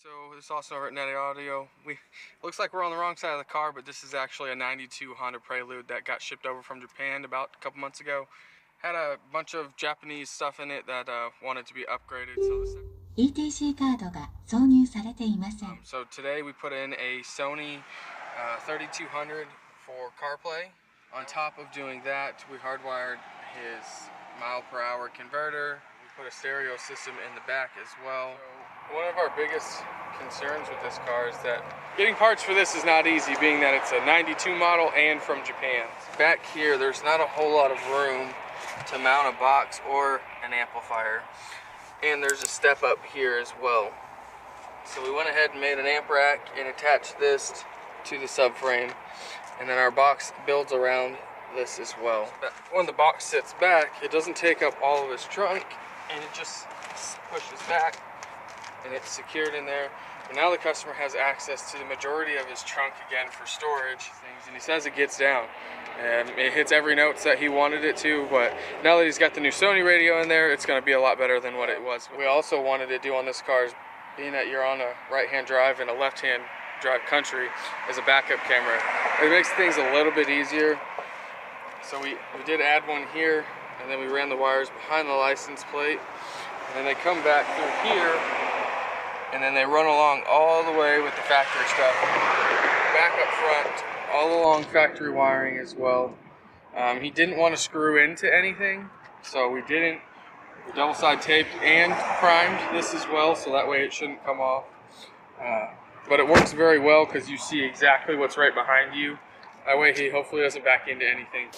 So this is also over at Netty Audio. Looks like we're on the wrong side of the car, but this is actually a 92 Honda Prelude that got shipped over from Japan about a couple months ago. Had a bunch of Japanese stuff in it that wanted to be upgraded. VTEC カードが挿入されていません。So today we put in a Sony 3200 for CarPlay. On top of doing that, we hardwired his mile-per-hour converter. We put a stereo system in the back as well. So one of our biggest concerns with this car is that getting parts for this is not easy, being that it's a 92 model and from Japan. Back here, there's not a whole lot of room to mount a box or an amplifier. And there's a step up here as well. So we went ahead and made an amp rack and attached this to the subframe. And then our box builds around this as well. When the box sits back, it doesn't take up all of his trunk, and it just pushes back, and it's secured in there. But now the customer has access to the majority of his trunk again for storage things, and he says it gets down. And it hits every note that he wanted it to, but now that he's got the new Sony radio in there, it's going to be a lot better than what it was. We also wanted to do on this car, being that you're on a right-hand drive and a left-hand drive country, as a backup camera. It makes things a little bit easier. So we did add one here, and then we ran the wires behind the license plate, and then they come back through here, and then they run along all the way with the factory stuff. Back up front, all along factory wiring as well. He didn't want to screw into anything, so we didn't. We double side taped and primed this as well, so that way it shouldn't come off. But it works very well because you see exactly what's right behind you. That way he hopefully doesn't back into anything.